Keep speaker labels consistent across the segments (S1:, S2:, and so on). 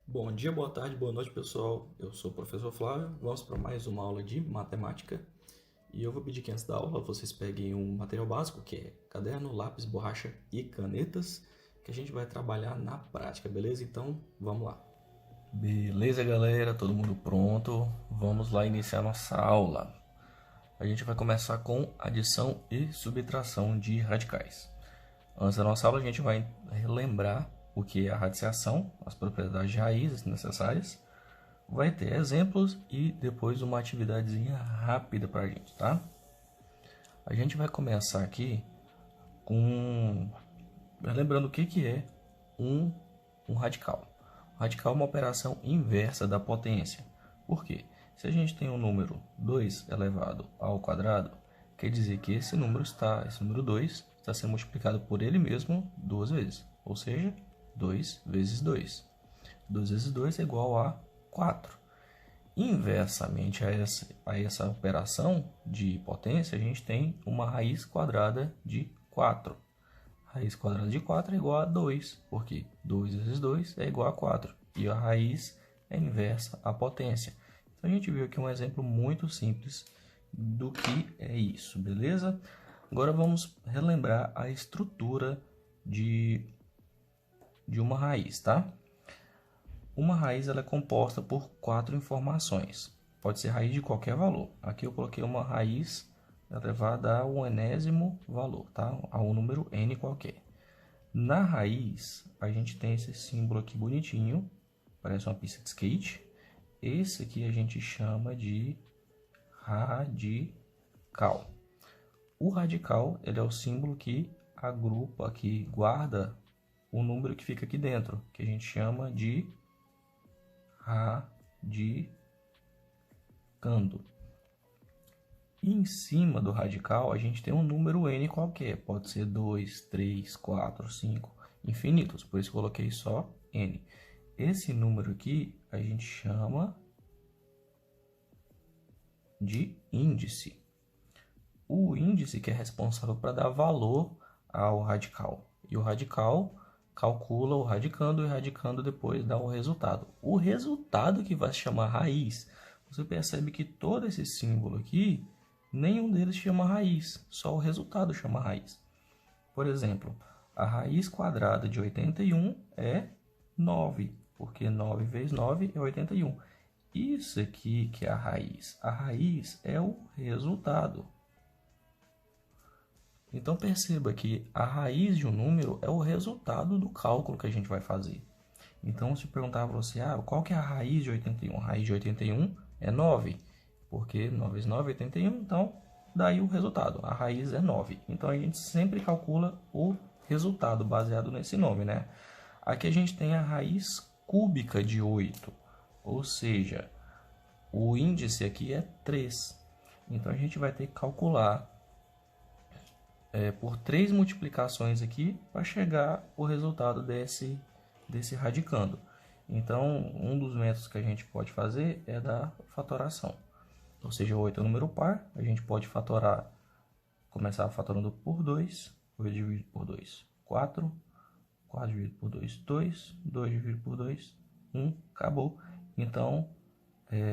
S1: Bom dia, boa tarde, boa noite, pessoal. Eu sou o professor Flávio. Vamos para mais uma aula de matemática. E eu vou pedir que antes da aula vocês peguem um material básico, que é caderno, lápis, borracha e canetas, que a gente vai trabalhar na prática, beleza? Então, vamos lá. Beleza, galera? Todo mundo pronto? Vamos lá iniciar nossa aula. A gente vai começar com adição e subtração de radicais. Antes da nossa aula, a gente vai relembrar o que é a radiciação, as propriedades de raízes necessárias. Vai ter exemplos e depois uma atividadezinha rápida para a gente, tá? A gente vai começar aqui com... lembrando o que é um radical. O radical é uma operação inversa da potência. Por quê? Se a gente tem um número 2 elevado ao quadrado, quer dizer que esse número 2 está sendo multiplicado por ele mesmo duas vezes. Ou seja, 2 vezes 2. 2 vezes 2 é igual a 4. Inversamente a essa operação de potência, a gente tem uma raiz quadrada de 4. Raiz quadrada de 4 é igual a 2, porque 2 vezes 2 é igual a 4. E a raiz é inversa à potência. Então, a gente viu aqui um exemplo muito simples do que é isso, beleza? Agora, vamos relembrar a estrutura de uma raiz, tá? Uma raiz ela é composta por 4 informações. Pode ser raiz de qualquer valor. Aqui eu coloquei uma raiz elevada a um enésimo valor, tá? A um número n qualquer. Na raiz, a gente tem esse símbolo aqui bonitinho, parece uma pista de skate. Esse aqui a gente chama de radical. O radical ele é o símbolo que agrupa, que guarda o número que fica aqui dentro, que a gente chama de radicando. E em cima do radical a gente tem um número n qualquer, pode ser 2, 3, 4, 5, infinitos, por isso coloquei só n. Esse número aqui a gente chama de índice. O índice que é responsável para dar valor ao radical. E o radical calcula o radicando e o radicando depois dá o resultado. O resultado que vai se chamar raiz. Você percebe que todo esse símbolo aqui, nenhum deles chama raiz, só o resultado chama raiz. Por exemplo, a raiz quadrada de 81 é 9, porque 9 vezes 9 é 81. Isso aqui que é a raiz é o resultado. Então, perceba que a raiz de um número é o resultado do cálculo que a gente vai fazer. Então, se perguntar para você, qual que é a raiz de 81? A raiz de 81 é 9, porque 9 vezes 9 é 81, então daí o resultado. A raiz é 9. Então, a gente sempre calcula o resultado baseado nesse nome, né? Aqui a gente tem a raiz cúbica de 8, ou seja, o índice aqui é 3. Então, a gente vai ter que calcular por 3 multiplicações aqui para chegar o resultado desse radicando. Então, um dos métodos que a gente pode fazer é da fatoração. Ou seja, 8 é um número par, a gente pode fatorar, começar fatorando por 2, 8 dividido por 2, 4, 4 dividido por 2, 2, 2 dividido por 2, 1, acabou. Então,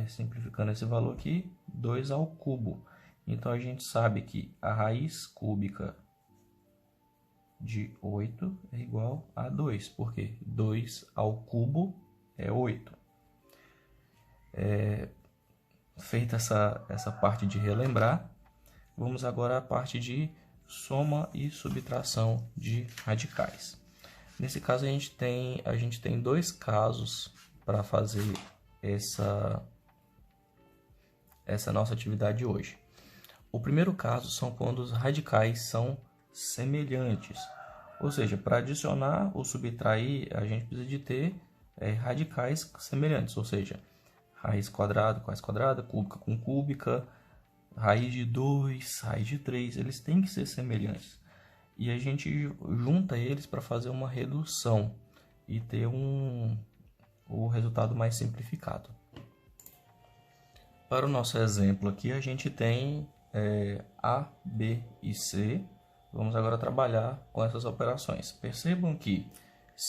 S1: simplificando esse valor aqui, 2 ao cubo. Então, a gente sabe que a raiz cúbica de 8 é igual a 2, porque 2 ao cubo é 8. Feita essa parte de relembrar, vamos agora à parte de soma e subtração de radicais. Nesse caso, a gente tem dois casos para fazer essa nossa atividade de hoje. O primeiro caso são quando os radicais são semelhantes. Ou seja, para adicionar ou subtrair, a gente precisa de ter radicais semelhantes. Ou seja, raiz quadrada com raiz quadrada, cúbica com cúbica, raiz de 2, raiz de 3, eles têm que ser semelhantes. E a gente junta eles para fazer uma redução e ter o resultado mais simplificado. Para o nosso exemplo aqui, a gente tem A, B e C. Vamos agora trabalhar com essas operações. Percebam que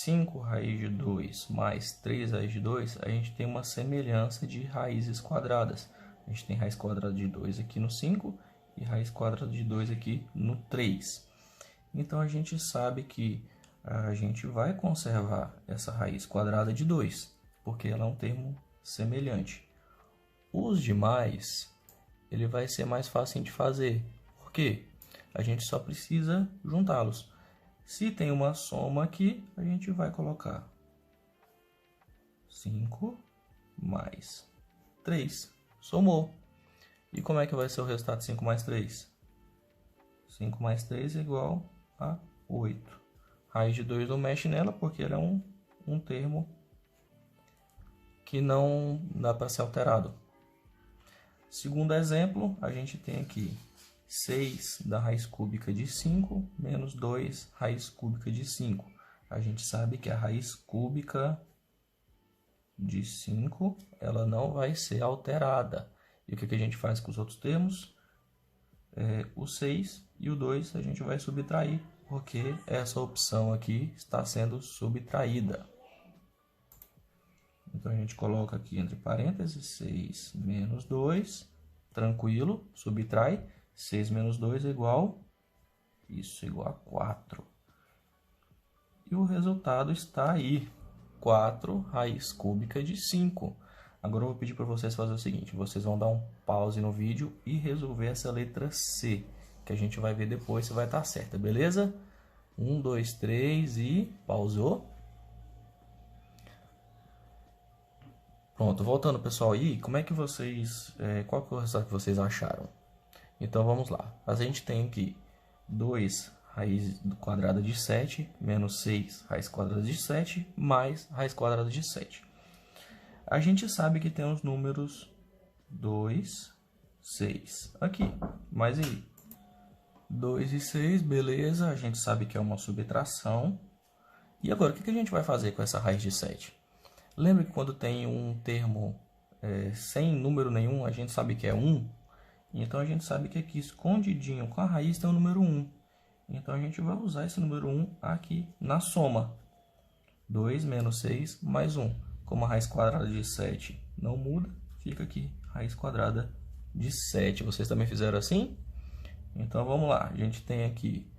S1: 5 raiz de 2 mais 3 raiz de 2, a gente tem uma semelhança de raízes quadradas. A gente tem raiz quadrada de 2 aqui no 5 e raiz quadrada de 2 aqui no 3. Então, a gente sabe que a gente vai conservar essa raiz quadrada de 2, porque ela é um termo semelhante. Os demais, ele vai ser mais fácil de fazer. Por quê? A gente só precisa juntá-los. Se tem uma soma aqui, a gente vai colocar 5 mais 3. Somou. E como é que vai ser o resultado de 5 mais 3? 5 mais 3 é igual a 8. Raiz de 2 não mexe nela, porque ela é um termo que não dá para ser alterado. Segundo exemplo, a gente tem aqui 6 da raiz cúbica de 5 menos 2 raiz cúbica de 5. A gente sabe que a raiz cúbica de 5 ela não vai ser alterada. E o que a gente faz com os outros termos? O 6 e o 2 a gente vai subtrair, porque essa opção aqui está sendo subtraída. Então, a gente coloca aqui entre parênteses 6 menos 2, tranquilo, subtrai. 6 menos 2 é igual, isso, igual a 4. E o resultado está aí, 4 raiz cúbica de 5. Agora eu vou pedir para vocês fazer o seguinte, vocês vão dar um pause no vídeo e resolver essa letra C, que a gente vai ver depois se vai estar certa, beleza? 1, 2, 3 e pausou. Pronto, voltando pessoal, e como é que vocês, qual que é o resultado que vocês acharam? Então vamos lá, a gente tem aqui 2 raiz quadrada de 7 menos 6 raiz quadrada de 7 mais raiz quadrada de 7. A gente sabe que tem os números 2, 6 aqui, mas aí 2 e 6, beleza, a gente sabe que é uma subtração. E agora, o que a gente vai fazer com essa raiz de 7? Lembra que quando tem um termo sem número nenhum, a gente sabe que é 1? Então, a gente sabe que aqui, escondidinho com a raiz, tem o número 1. Então, a gente vai usar esse número 1 aqui na soma. 2 menos 6 mais 1. Como a raiz quadrada de 7 não muda, fica aqui raiz quadrada de 7. Vocês também fizeram assim? Então, vamos lá. A gente tem aqui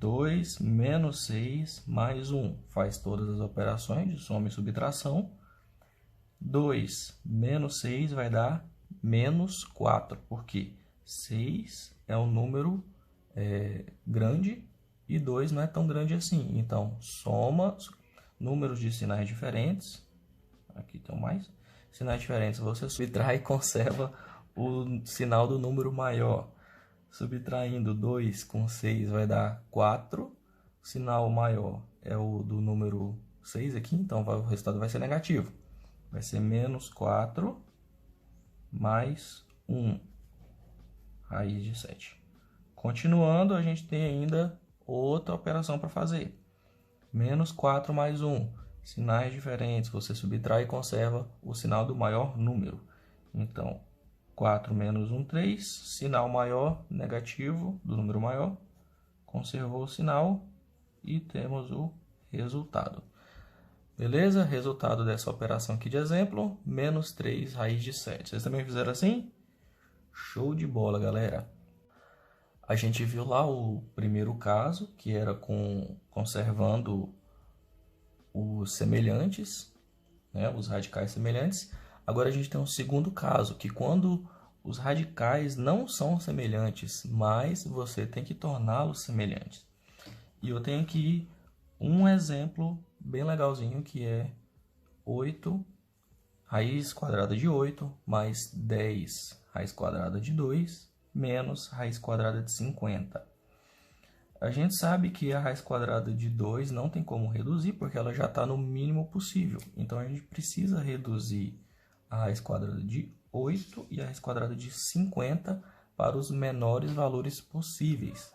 S1: 2 menos 6 mais 1. Faz todas as operações de soma e subtração. 2 menos 6 vai dar menos 4. Porque 6 é um número grande e 2 não é tão grande assim. Então, soma números de sinais diferentes. Aqui tem mais. Sinais diferentes, você subtrai e conserva o sinal do número maior. Subtraindo 2 com 6 vai dar 4. O sinal maior é o do número 6 aqui, então o resultado vai ser negativo. Vai ser menos 4 mais 1, raiz de 7. Continuando, a gente tem ainda outra operação para fazer. Menos 4 mais 1. Sinais diferentes, você subtrai e conserva o sinal do maior número. Então, 4 menos 1, 3. Sinal maior, negativo, do número maior. Conservou o sinal e temos o resultado. Beleza? Resultado dessa operação aqui de exemplo, menos 3 raiz de 7. Vocês também fizeram assim? Show de bola, galera! A gente viu lá o primeiro caso, que era conservando os semelhantes, né, os radicais semelhantes. Agora a gente tem um segundo caso, que quando os radicais não são semelhantes, mas você tem que torná-los semelhantes. E eu tenho aqui um exemplo bem legalzinho, que é 8 raiz quadrada de 8 mais 10 raiz quadrada de 2 menos raiz quadrada de 50. A gente sabe que a raiz quadrada de 2 não tem como reduzir, porque ela já está no mínimo possível. Então, a gente precisa reduzir a raiz quadrada de 8 e a raiz quadrada de 50 para os menores valores possíveis.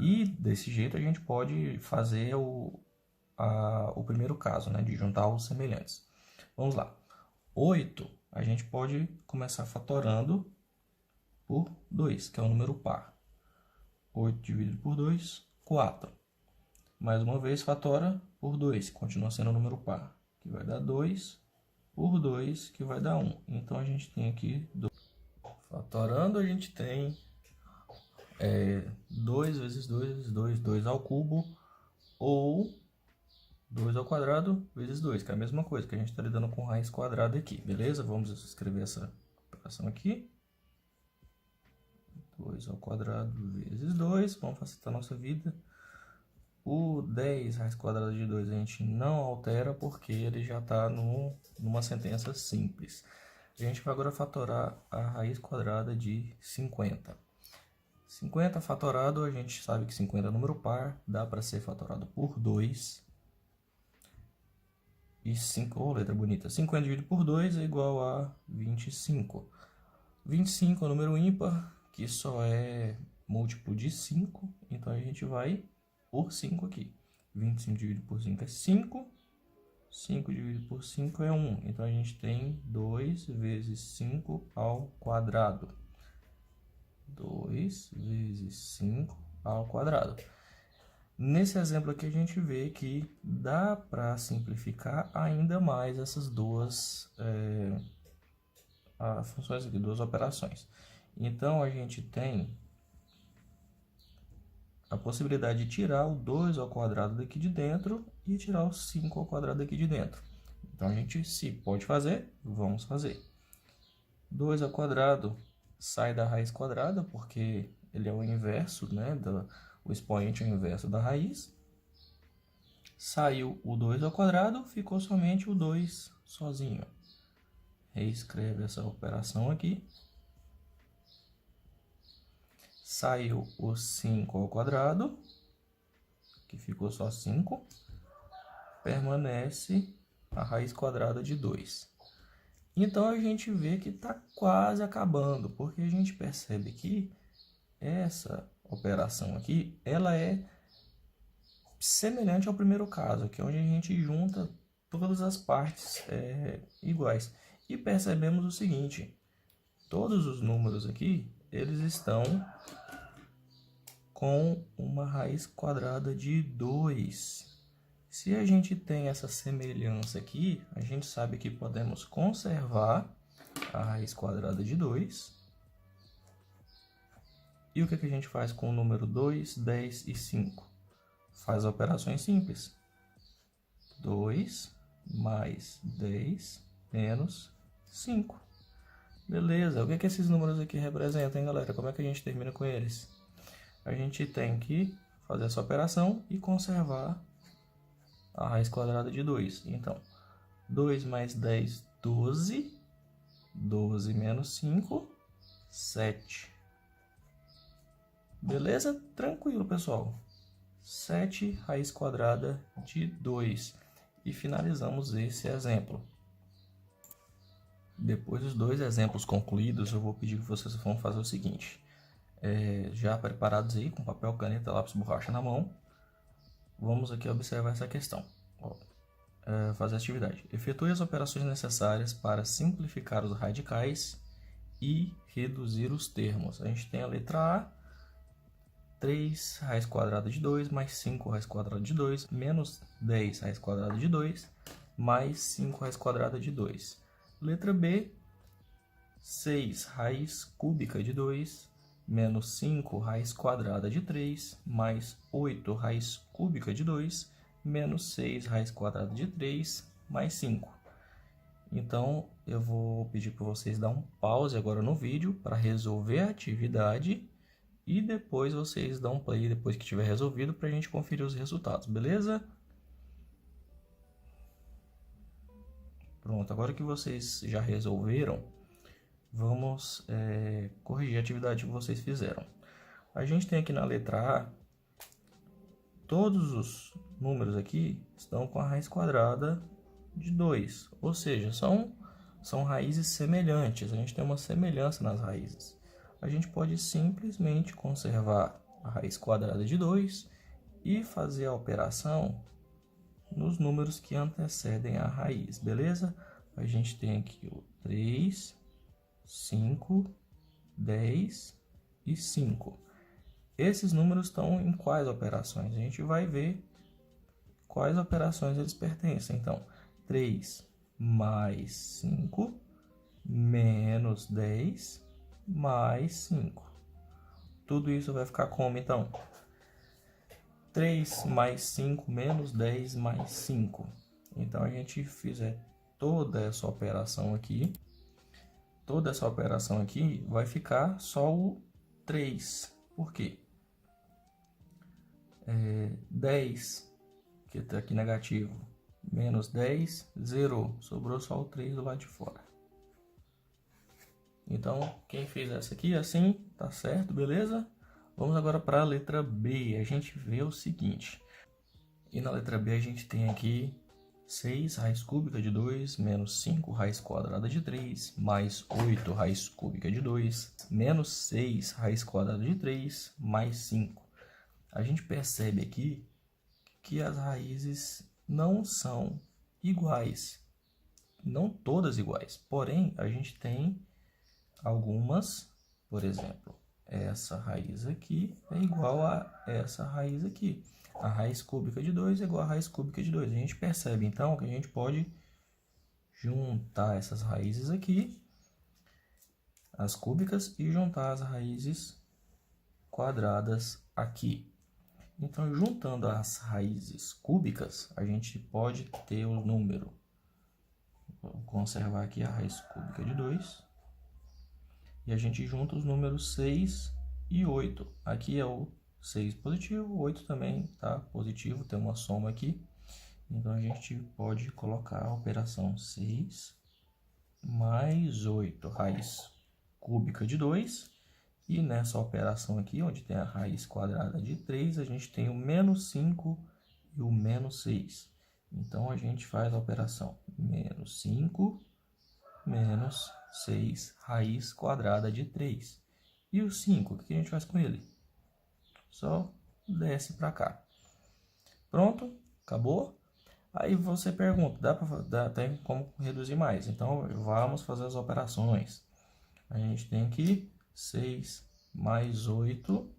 S1: E, desse jeito, a gente pode fazer o primeiro caso, né, de juntar os semelhantes. Vamos lá. 8, a gente pode começar fatorando por 2, que é um número par. 8 dividido por 2, 4. Mais uma vez, fatora por 2, continua sendo um número par, que vai dar 2 por 2, que vai dar 1. Então, a gente tem aqui 2. Fatorando, a gente tem 2 vezes 2 vezes 2, 2 ao cubo, ou 2 ao quadrado vezes 2, que é a mesma coisa que a gente está lidando com raiz quadrada aqui, beleza? Vamos escrever essa operação aqui. 2 ao quadrado vezes 2, vamos facilitar a nossa vida. O 10 raiz quadrada de 2 a gente não altera porque ele já está numa sentença simples. A gente vai agora fatorar a raiz quadrada de 50. 50 fatorado, a gente sabe que 50 é número par, dá para ser fatorado por 2. E 5, letra bonita, 50 dividido por 2 é igual a 25. 25 é um número ímpar, que só é múltiplo de 5, então a gente vai por 5 aqui. 25 dividido por 5 é 5, 5 dividido por 5 é 1, então a gente tem 2 vezes 5 ao quadrado. 2 vezes 5 ao quadrado. Nesse exemplo aqui a gente vê que dá para simplificar ainda mais essas duas funções aqui, duas operações. Então a gente tem a possibilidade de tirar o 2 ao quadrado daqui de dentro e tirar o 5 ao quadrado daqui de dentro. Então a gente, se pode fazer, vamos fazer. 2 ao quadrado sai da raiz quadrada, porque ele é o inverso, né? O expoente é o inverso da raiz. Saiu o 2 ao quadrado, ficou somente o 2 sozinho. Reescreve essa operação aqui. Saiu o 5 ao quadrado, que ficou só 5. Permanece a raiz quadrada de 2. Então, a gente vê que está quase acabando, porque a gente percebe que essa operação aqui, ela é semelhante ao primeiro caso, que é onde a gente junta todas as partes iguais. E percebemos o seguinte, todos os números aqui, eles estão com uma raiz quadrada de 2. Se a gente tem essa semelhança aqui, a gente sabe que podemos conservar a raiz quadrada de 2. E o que a gente faz com o número 2, 10 e 5? Faz operações simples. 2 mais 10 menos 5. Beleza, o que esses números aqui representam, hein, galera? Como é que a gente termina com eles? A gente tem que fazer essa operação e conservar a raiz quadrada de 2. Então, 2 mais 10, 12. 12 menos 5, 7. Beleza? Tranquilo, pessoal. 7 raiz quadrada de 2. E finalizamos esse exemplo. Depois dos dois exemplos concluídos, eu vou pedir que vocês vão fazer o seguinte. Já preparados aí, com papel, caneta, lápis, borracha na mão. Vamos aqui observar essa questão. Fazer a atividade. Efetue as operações necessárias para simplificar os radicais e reduzir os termos. A gente tem a letra A, 3 raiz quadrada de 2 mais 5 raiz quadrada de 2 menos 10 raiz quadrada de 2 mais 5 raiz quadrada de 2. Letra B, 6 raiz cúbica de 2 menos 5 raiz quadrada de 3 mais 8 raiz cúbica de 2 menos 6 raiz quadrada de 3 mais 5. Então, eu vou pedir para vocês dar um pause agora no vídeo para resolver a atividade e depois vocês dão um play depois que tiver resolvido para a gente conferir os resultados, beleza? Pronto, agora que vocês já resolveram, vamos corrigir a atividade que vocês fizeram. A gente tem aqui na letra A, todos os números aqui estão com a raiz quadrada de 2, ou seja, são raízes semelhantes, a gente tem uma semelhança nas raízes. A gente pode simplesmente conservar a raiz quadrada de 2 e fazer a operação nos números que antecedem a raiz, beleza? A gente tem aqui o 3, 5, 10 e 5. Esses números estão em quais operações? A gente vai ver quais operações eles pertencem. Então, 3 mais 5 menos 10 mais 5. Tudo isso vai ficar como, então? 3 mais 5 menos 10 mais 5. Então, a gente fizer toda essa operação aqui, vai ficar só o 3. Por quê? 10, que está aqui negativo, menos 10, zerou. Sobrou só o 3 do lado de fora. Então, quem fez essa aqui, assim, tá certo, beleza? Vamos agora para a letra B. A gente vê o seguinte. E na letra B a gente tem aqui 6 raiz cúbica de 2, menos 5 raiz quadrada de 3, mais 8 raiz cúbica de 2, menos 6 raiz quadrada de 3, mais 5. A gente percebe aqui que as raízes não são iguais. Não todas iguais. Porém, a gente tem algumas, por exemplo, essa raiz aqui é igual a essa raiz aqui. A raiz cúbica de 2 é igual a raiz cúbica de 2. A gente percebe, então, que a gente pode juntar essas raízes aqui, as cúbicas, e juntar as raízes quadradas aqui. Então, juntando as raízes cúbicas, a gente pode ter o número. Vou conservar aqui a raiz cúbica de 2. E a gente junta os números 6 e 8. Aqui é o 6 positivo, o 8 também está positivo, tem uma soma aqui. Então, a gente pode colocar a operação 6 mais 8, raiz cúbica de 2. E nessa operação aqui, onde tem a raiz quadrada de 3, a gente tem o menos 5 e o menos 6. Então, a gente faz a operação menos 5 menos 6, raiz quadrada de 3. E o 5, o que a gente faz com ele? Só desce para cá. Pronto, acabou. Aí você pergunta, tem como reduzir mais? Então, vamos fazer as operações. A gente tem aqui 6 mais 8.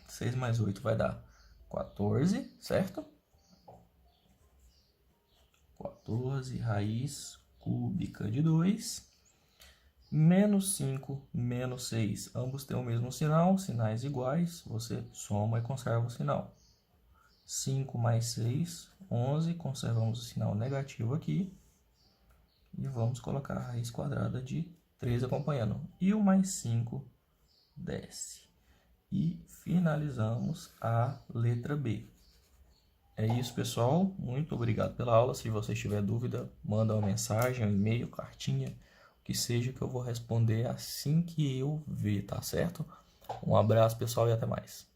S1: 6 mais 8 vai dar 14, certo? 14 raiz cúbica de 2. Menos 5, menos 6. Ambos têm o mesmo sinal, sinais iguais. Você soma e conserva o sinal. 5 mais 6, 11. Conservamos o sinal negativo aqui. E vamos colocar a raiz quadrada de 3 acompanhando. E o mais 5 desce. E finalizamos a letra B. É isso, pessoal. Muito obrigado pela aula. Se você tiver dúvida, manda uma mensagem, um e-mail, cartinha, o que seja, que eu vou responder assim que eu ver, tá certo? Um abraço, pessoal, e até mais.